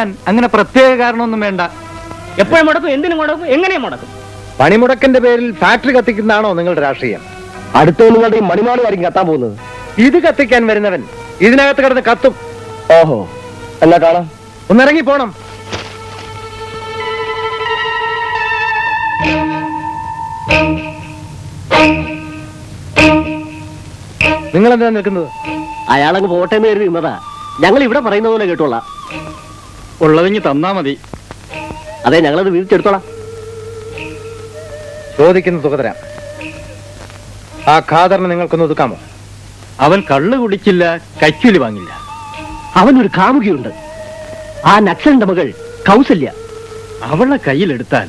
മുടക്കാൻ അങ്ങനെ പ്രത്യേക കാരണമൊന്നും വേണ്ട. എപ്പോഴും മുടക്കും, എന്തിനും മുടക്കും, എങ്ങനെയും മുടക്കും. പണിമുടക്കിന്റെ പേരിൽ ഫാക്ടറി കത്തിക്കുന്നതാണോ നിങ്ങളുടെ രാഷ്ട്രീയം? അടുത്ത നിങ്ങളുടെ ഈ മണിമാളുമായിരിക്കും കത്താൻ പോകുന്നത്. ഇത് കത്തിക്കാൻ വരുന്നവൻ ഇതിനകത്ത് കിടന്ന് കത്തും. ഓഹോ, എന്നാ കാണാം. ഒന്നിറങ്ങി പോണം. നിങ്ങൾ എന്താ നിൽക്കുന്നത്? അയാളങ്ങ് പോട്ടെ എന്ന് കരുതി നിന്നതാ. ഞങ്ങൾ ഇവിടെ പറയുന്ന പോലെ കേട്ടോളാം. ഉള്ളതിഞ്ഞ് തന്നാ മതി. അതെ, ഞങ്ങളത് വീഴ്ചെടുത്തോളാം. ചോദിക്കുന്ന തുക തരാം. ആ ഖാദറിനെ നിങ്ങൾക്കൊന്ന് ഒതുക്കാമോ? അവൻ കള്ളു കുടിച്ചില്ല, കൈക്കൂലി വാങ്ങില്ല. അവനൊരു കാമുകിയുണ്ട്, ആ നക്സലിന്റെ മകൾ കൗസല്യ. അവളെ കയ്യിലെടുത്താൽ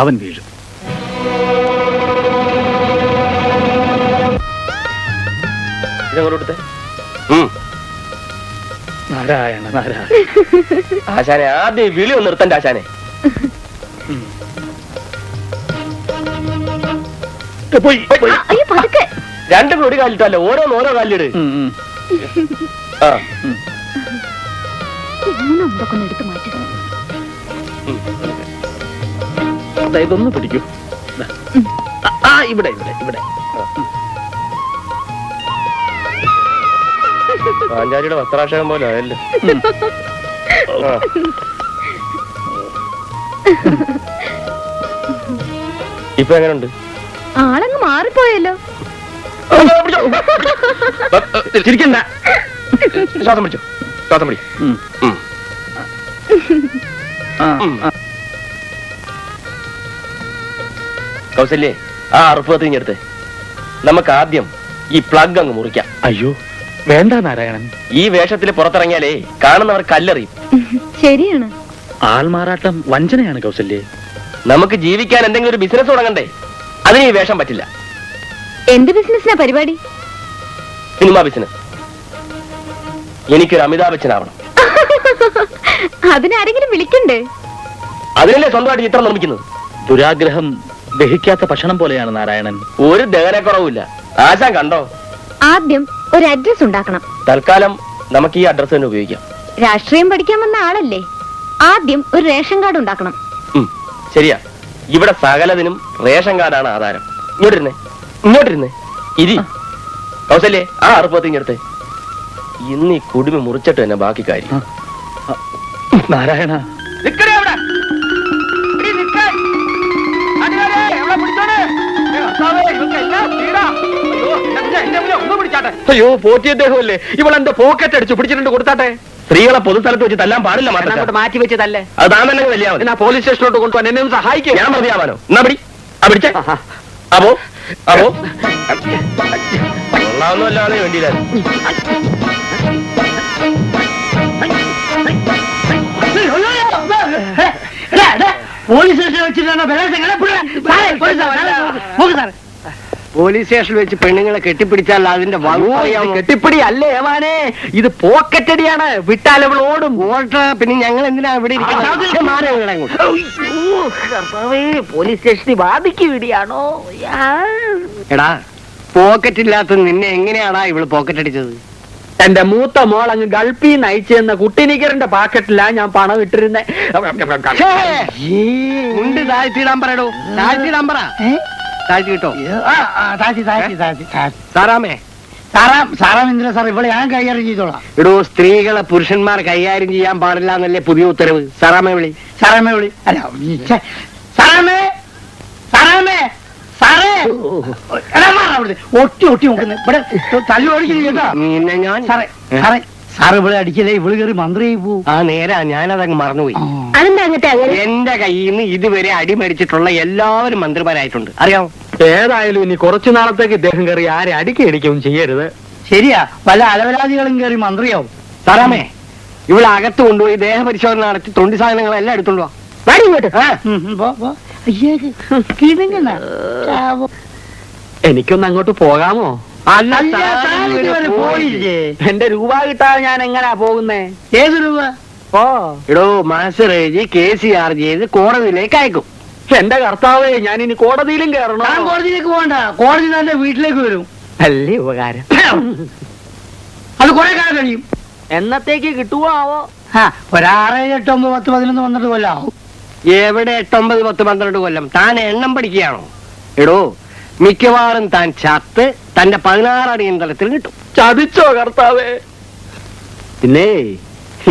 അവൻ വീഴും. നാരായണ നാരായണ. ആശാനെ, ആദ്യം വിളി ഒന്ന് നിർത്തണ്ട ആശാനെ. രണ്ടും കൂടി കാലിട്ടല്ലേ, ഓരോ കാലിലിട്. ഇതൊന്ന് പിടിക്കൂ. ഇവിടെ ഇവിടെ ഇവിടെ. പാഞ്ചാലിയുടെ വസ്ത്രാക്ഷരം പോലെ ആയല്ലോ. ഇപ്പൊ എങ്ങനെയുണ്ട്? ആളങ്ങ് മാറിപ്പോയല്ലോ. ചിരിക്കണ്ട, ശ്വാസം പിടിച്ചോ, ശ്വാസം പിടി. കൗസല്യേ, ആ അറുപ്പ് കത്തിഞ്ഞെടുത്ത് നമുക്ക് ആദ്യം ഈ പ്ലഗ് അങ്ങ് മുറിക്കാം. അയ്യോ വേണ്ട നാരായണൻ. ഈ വേഷത്തിൽ പുറത്തിറങ്ങിയാലേ കാണുന്നവർ കല്ലെറിയും. ശരിയാണ്. ആൾമാറാട്ടം വഞ്ചനയാണ് കൗസല്യേ. നമുക്ക് ജീവിക്കാൻ എന്തെങ്കിലും ഒരു ബിസിനസ് തുടങ്ങണ്ടേ? അതിന് ഈ വേഷം പറ്റില്ല. എന്ത് ബിസിനസ്സിനാ പരിപാടി? Cinema business. എനിക്കൊരു അമിതാഭ് ബച്ചനാവണം. അതിനാരെങ്കിലും വിളിക്കണ്ടേ? അതിനല്ലേ സ്വന്തമായിട്ട് ചിത്രം നിർമ്മിക്കുന്നത്. ദുരാഗ്രഹം ദഹിക്കാത്ത ഭക്ഷണം പോലെയാണ് നാരായണൻ. ഒരു ദഹനക്കുറവില്ല. ആശാൻ കണ്ടോ? ആദ്യം ഒരു അഡ്രസ് ഉണ്ടാക്കണം. തൽക്കാലം നമുക്ക് ഈ അഡ്രസ് തന്നെ ഉപയോഗിക്കാം. രാഷ്ട്രീയം പഠിക്കാൻ വന്ന ആളല്ലേ, ആദ്യം ഒരു റേഷൻ കാർഡ് ഉണ്ടാക്കണം. ശരിയാ, ഇവിടെ സകലതിനും റേഷൻ കാർഡാണ് ആധാരം. ഇങ്ങോട്ടിരുന്നേ ഇരി. കൗസല്യേ, ആ അറുപ്പത്തിഞ്ഞെടുത്തേ. ഇന്ന് ഈ കുടുമി മുറിച്ചിട്ട് തന്നെ ബാക്കി കാര്യം. നാരായണ അയ്യോ, പോറ്റി അദ്ദേഹമല്ലേ, ഇവളെന്റെ പോക്കറ്റ് അടിച്ചു പിടിച്ചിട്ടുണ്ട്. കൊടുത്താട്ടെ. സ്ത്രീകളെ പൊതുസ്ഥലത്ത് വെച്ച് തല്ലാൻ പാടില്ല. മാറ്റി വെച്ചതല്ലേ? അത് താൻ തന്നെ വലിയാമോ? എന്നാ പോലീസ് സ്റ്റേഷനിലോട്ട് കൊണ്ടുപോകാൻ എന്നെ ഒന്ന് സഹായിക്കും. ഞാൻ മതിയാവാനോ? എന്നാ പിടി, പിടിച്ചേ. അപ്പോ കൊള്ളാവുന്നല്ലാതെ വേണ്ടിയില്ല. പോലീസ് സ്റ്റേഷനിൽ വെച്ചിട്ടാണ് പോലീസ് സ്റ്റേഷനിൽ വെച്ച് പെണ്ണുങ്ങളെ കെട്ടിപ്പിടിച്ചാൽ അതിന്റെ കെട്ടിപ്പിടി അല്ലേ ഏമാനെ, ഇത് പോക്കറ്റടിയാണ്. വിട്ടാൽ അവൾ ഓടും. പിന്നെ ഞങ്ങൾ എന്തിനാ ഇവിടെ പോലീസ് സ്റ്റേഷനിൽ വാദിക്ക് വിടിയാണോ? എടാ, പോക്കറ്റ് ഇല്ലാത്ത നിന്നെ എങ്ങനെയാടാ ഇവള് പോക്കറ്റ് അടിച്ചത്? എന്റെ മൂത്ത മോൾ അങ്ങ് ഗൾഫിൽ നിന്ന് അയച്ചു തന്ന കുട്ടിനിക്കറിന്റെ പാക്കറ്റിലാ ഞാൻ പണം ഇട്ടിരുന്നേ. മുണ്ട് താഴ്ത്തിയിടാൻ പറയടോ, താഴ്ത്തിയിടാൻ പറ. താഴ്ത്തി കിട്ടോ? സാറാമേ, സാറാമിന്ദ്ര സാർ, ഇവിടെ ഞാൻ കൈകാര്യം ചെയ്തോളാം. എടോ, സ്ത്രീകളെ പുരുഷന്മാർ കൈകാര്യം ചെയ്യാൻ പാടില്ല എന്നല്ലേ പുതിയ ഉത്തരവ്? സാറാമേ വിളി, സാറാമേ വിളി. അല്ല, സാറാമേ, സാറാമേ, സാറേ. ഒട്ടി ഒട്ടി നോക്കുന്നത് ഇവിടെ തല്ലു ഓടിക്കുന്നു കേട്ടോ. നിന്നെ ഞാൻ സാറേ, സാറേ, സാറ് ഇവിടെ അടിക്കലേ, ഇവിടെ കയറി മന്ത്രിയായി പോവും. ആ നേരാ, ഞാനതങ്ങ് മറന്നുപോയി. അതെന്താ എന്റെ കയ്യിൽ നിന്ന് ഇതുവരെ അടിമരിച്ചിട്ടുള്ള എല്ലാവരും മന്ത്രിമാരായിട്ടുണ്ട്, അറിയാമോ? ഏതായാലും ഇനി കുറച്ചു നാളത്തേക്ക് ഇദ്ദേഹം കയറി ആരെ അടിക്കടിക്കുകയും ചെയ്യരുത്. ശരിയാ, പല അലവരാധികളും കയറി മന്ത്രിയാവും. സാറാമേ, ഇവിടെ അകത്ത് കൊണ്ടുപോയി ദേഹപരിശോധന നടത്തി തൊണ്ടി സാധനങ്ങളെല്ലാം എടുത്തോണ്ട് വാ. എനിക്കൊന്ന് അങ്ങോട്ട് പോകാമോ? പോയില്ലേ? എന്റെ രൂപ കിട്ടാതെ ഞാൻ എങ്ങനാ പോകുന്നേ? ഏത് രൂപ? ഓ എടോ, മനസ്സ് എഴുതി കേസ് ചാർജ് ചെയ്ത് കോടതിയിലേക്ക് അയക്കും. എന്റെ കർത്താവേ, ഞാൻ ഇനി കോടതിയിലും കയറണോ? ഞാൻ കോടതിയിലേക്ക് പോകണ്ട, കോടതി തന്നെ വീട്ടിലേക്ക് വരും. അല്ലേ ഉപകാരം. അത് കുറെ കാലം കഴിയും. എന്നത്തേക്ക് കിട്ടുവോ ആവോ? ഒരാറ് 8 9 10 11 12 കൊല്ലാവും. എവിടെ 8 9 10 12 കൊല്ലം? താൻ എണ്ണം പഠിക്കുകയാണോ? എടോ, മിക്കവാറും താൻ ചത്ത് തന്റെ 16 അടിയന്തരത്തിൽ കിട്ടും. ചതിച്ചോ കർത്താവേ? പിന്നെ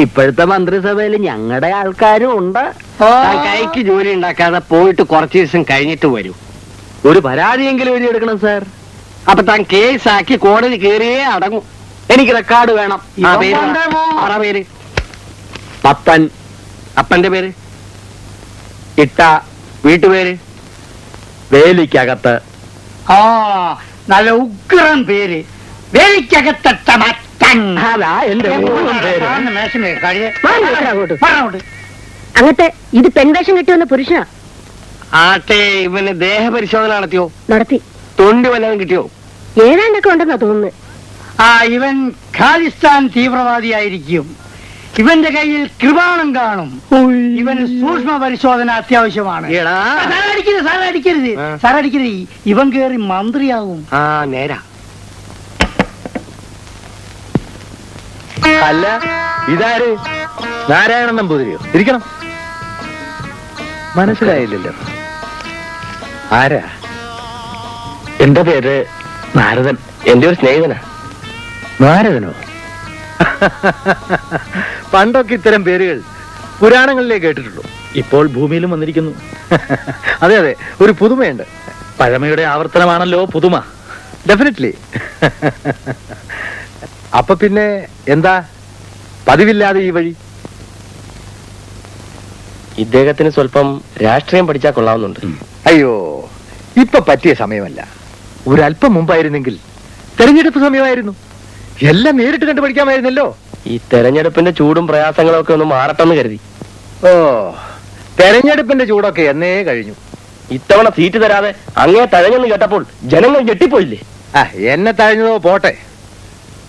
ഇപ്പോഴത്തെ മന്ത്രിസഭയിൽ ഞങ്ങളുടെ ആൾക്കാരും ഉണ്ട്. താൻ കൈക്ക് ജോലി ഉണ്ടാക്കാതെ പോയിട്ട് കുറച്ച് ദിവസം കഴിഞ്ഞിട്ട് വരൂ. ഒരു പരാതിയെങ്കിലും എഴുതിയെടുക്കണം സാർ. അപ്പൊ താൻ കേസാക്കി കോടതി കയറിയേ അടങ്ങും. എനിക്ക് റെക്കോർഡ് വേണം. ആ പേര് പറ. പറ പേര്. പപ്പൻ. അപ്പന്റെ പേര്. ഇട്ട വീട്ടുപേര്. വേലിക്കകത്ത്. ആ നല്ല ഉഗ്രൻ പേര്. വേലിക്കകത്തട്ട മറ്റൻ. അതാ എന്റെ ഊരും പേര്. മേശമേ കഴിയ അങ്ങോട്ട്. പറഞ്ഞോട്ട്. അങ്ങത്തെ ഇത് പെൺവേഷം കിട്ടിയൊന്ന് പുരുഷനാ. ആട്ടെ, ഇവന് ദേഹപരിശോധന നടത്തിയോ? നടത്തി. തൊണ്ടി വല്ലതും കിട്ടിയോ? ഏതാണ്ടൊക്കെ ഉണ്ടെന്നാ തോന്നുന്നു. ആ ഇവൻ ഖാലിസ്ഥാൻ തീവ്രവാദിയായിരിക്കും. ഇവന്റെ കയ്യിൽ കൃപാണം കാണും. ഇവന് സൂക്ഷ്മ പരിശോധന അത്യാവശ്യമാണ്. എടാ. സാറടിക്കരുത്. ഇവൻ കേറി മന്ത്രിയാകും. ആ നേരാ. അല്ല, ഇതാര്? നാരായണൻ നമ്പൂതിരിയോ? ഇരിക്കണം. മനസ്സിലായില്ലല്ലോ. ആരാ? എന്റെ പേര് നാരദൻ. എന്റെ ഒരു സ്നേഹിതനാ. നാരദനോ? പണ്ടൊക്കെ ഇത്തരം പേരുകൾ പുരാണങ്ങളിലേ കേട്ടിട്ടുള്ളൂ. ഇപ്പോൾ ഭൂമിയിലും വന്നിരിക്കുന്നു. അതെ അതെ, ഒരു പുതുമയുണ്ട്. പഴമയുടെ ആവർത്തനമാണല്ലോ പുതുമ. ഡെഫിനറ്റ്ലി. അപ്പൊ പിന്നെ എന്താ പതിവില്ലാതെ ഈ വഴി? ഇദ്ദേഹത്തിന് സ്വല്പം രാഷ്ട്രീയം പഠിച്ചാൽ കൊള്ളാവുന്നുണ്ട്. അയ്യോ, ഇപ്പൊ പറ്റിയ സമയമല്ല. ഒരല്പം മുമ്പായിരുന്നെങ്കിൽ തെരഞ്ഞെടുപ്പ് സമയമായിരുന്നു. എല്ലാം നേരിട്ട് കണ്ടു പഠിക്കാമായിരുന്നല്ലോ. ഈ തെരഞ്ഞെടുപ്പിന്റെ ചൂടും പ്രയാസങ്ങളും ഒക്കെ ഒന്ന് മാറട്ടെന്ന് കരുതി. ഓ, തെരഞ്ഞെടുപ്പിന്റെ ചൂടൊക്കെ എന്നേ കഴിഞ്ഞു. ഇത്തവണ സീറ്റ് തരാതെ അങ്ങേ തഴഞ്ഞെന്ന് കേട്ടപ്പോൾ ജനങ്ങൾ ഞെട്ടിപ്പോയില്ലേ? എന്നെ തഴഞ്ഞതോ പോട്ടെ.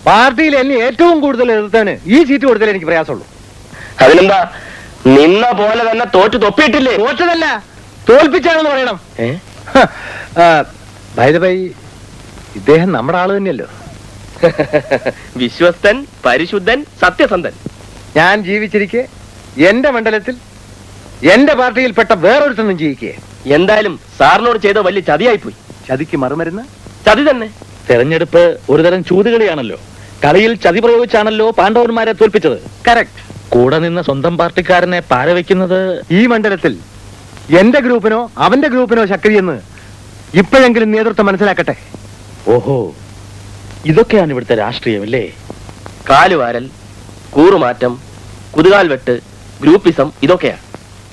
പാർട്ടിയിൽ എന്നെ ഏറ്റവും കൂടുതൽ എതിർത്തവന് ഈ സീറ്റ് കൊടുത്താലേ എനിക്ക് പ്രയാസമുള്ളൂ. അതിനെന്താ, നിന്ന പോലെ തന്നെ തോറ്റു തൊപ്പിയിട്ടില്ലേ? തോറ്റതല്ല, തോൽപ്പിച്ചാണെന്ന് പറയണം. ബൈ ദ ബൈ, ഇദ്ദേഹം നമ്മുടെ ആള് തന്നെയല്ലോ. വിശ്വസ്തൻ, പരിശുദ്ധൻ, സത്യസന്ധൻ. ഞാൻ ജീവിച്ചിരിക്കെ എന്റെ മണ്ഡലത്തിൽ എന്റെ പാർട്ടിയിൽപ്പെട്ട വേറൊരുത്തൊന്നും ജീവിക്കേ. എന്തായാലും സാറിനോട് ചെയ്ത വലിയ ചതിയായിപ്പോയി. ചതിക്ക് മറുമരുന്ന് ചതി തന്നെ. തെരഞ്ഞെടുപ്പ് ഒരുതരം ചൂതുകളിയാണല്ലോ. കളിയിൽ ചതി പ്രയോഗിച്ചാണല്ലോ പാണ്ഡവന്മാരെ തോൽപ്പിച്ചത്. കറക്റ്റ്. കൂടെ നിന്ന് സ്വന്തം പാർട്ടിക്കാരനെ പാരവെക്കുന്നത് ഈ മണ്ഡലത്തിൽ എന്റെ ഗ്രൂപ്പിനോ അവന്റെ ഗ്രൂപ്പിനോ ശക്തിയെന്ന് ഇപ്പോഴെങ്കിലും നേതൃത്വം മനസ്സിലാക്കട്ടെ. ഓഹോ, ഇതൊക്കെയാണ് ഇവിടുത്തെ രാഷ്ട്രീയമല്ലേ? കാലുവാരൽ, കൂറുമാറ്റം, കുതുകാൽ വെട്ട്, ഗ്രൂപ്പിസം, ഇതൊക്കെയാ.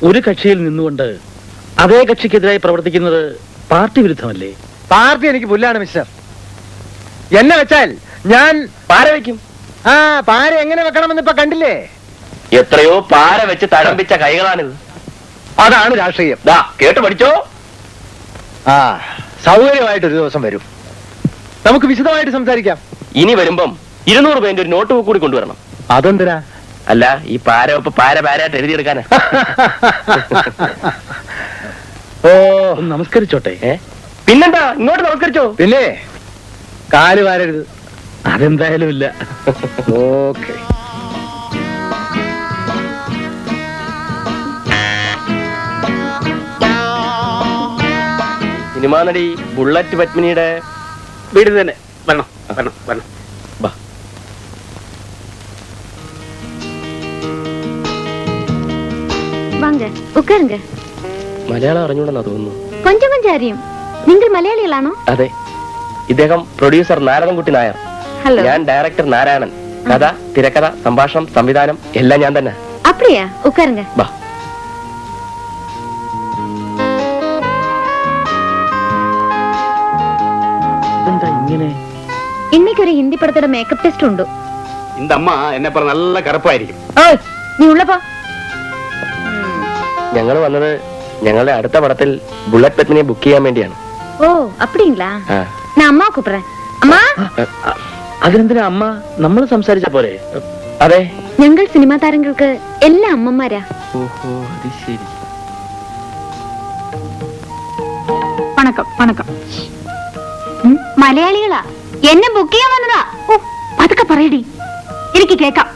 ഒരു കക്ഷിയിൽ നിന്നുകൊണ്ട് അതേ കക്ഷിക്കെതിരായി പ്രവർത്തിക്കുന്നത് പാർട്ടി വിരുദ്ധമല്ലേ? പാർട്ടി എനിക്ക് പുല്ലാണ് മിസ്റ്റർ. എന്നെ വെച്ചാൽ ഞാൻ പാര വയ്ക്കും. പാര എങ്ങനെ വെക്കണമെന്ന് ഇപ്പൊ കണ്ടില്ലേ? എത്രയോ പാര വെച്ച് തഴമ്പിച്ച കൈകളാണിത്. അതാണ് രാഷ്ട്രീയം. ദാ കേട്ട് പഠിച്ചോ. സൗകര്യമായിട്ട് ഒരു ദിവസം വരും, നമുക്ക് വിശദമായിട്ട് സംസാരിക്കാം. ഇനി വരുമ്പം 200 പേന്റെ ഒരു നോട്ട് ബുക്ക് കൂടി കൊണ്ടുവരണം. അതെന്തിനാ? അല്ല, ഈ പാര ഒപ്പ് പാരായിട്ട് എഴുതിയെടുക്കാനാ. ഓ, ഒന്ന് നമസ്കരിച്ചോട്ടെ. പിന്നെന്താ, ഇങ്ങോട്ട് നമസ്കരിച്ചോ. പിന്നെ കാല് വാരരുത്. അതെന്തായാലും ഇല്ല. ഓക്കെ. സിനിമാ നടി ബുള്ളറ്റ് പത്മിനിയുടെ വീട് തന്നെ. വരണം വരണം വരണം. ബാ. வாங்க உட்காருங்க. മലയാളം അറിഞ്ഞൂടെന്നാ തോന്നുന്നു. கொஞ்சம் கொஞ்சம் அறியும். നിങ്ങൾ മലയാളികളാണോ? അതെ. ഇദ്ദേഹം പ്രൊഡ്യൂസർ നാരായണൻകുട്ടി നായർ. ഹലോ. ഞാൻ ഡയറക്ടർ നാരായണൻ. കഥ, തിരക്കഥ, സംഭാഷണം, സംവിധാനം എല്ലാം ഞാൻ തന്നെ. அப்படியா? உட்காருங்க. ബാ. ഇതെന്താ ഇങ്ങനെ? இன்னைக்கு ஒரு ஹிந்தி படத்தோட மேக்கப் டெஸ்ட் உண்டு. இந்த அம்மா என்ன പറഞ്ഞ നല്ല കറുപ്പായിരിക്കും. ஓய், நீ உள்ள போ. ഞങ്ങൾ വന്നത് ഞങ്ങളുടെ അടുത്ത പടത്തിൽ ബുള്ളറ്റ് പത്മിനിയെ ബുക്ക് ചെയ്യാൻ വേണ്ടിയാണ്. ஓ, அப்படிங்களா? ആ. நான் அம்மா கூப்பிடுறேன். அம்மா, അതിനെന്തിനാ അമ്മ? നമ്മൾ സംസാരിച്ച പോരെ? അതെ. ഞങ്ങൾ സിനിമാ താരങ്ങൾക്ക് എല്ലാ അമ്മമാരാ. ഓഹോ, അത് ശരി. വണക്കം വണക്കം. മലയാളികളാ, എന്നെ ബുക്ക് ചെയ്യാൻ വന്നതാ. ഓ, അതൊക്കെ പറയടി, എനിക്ക് കേക്കാം.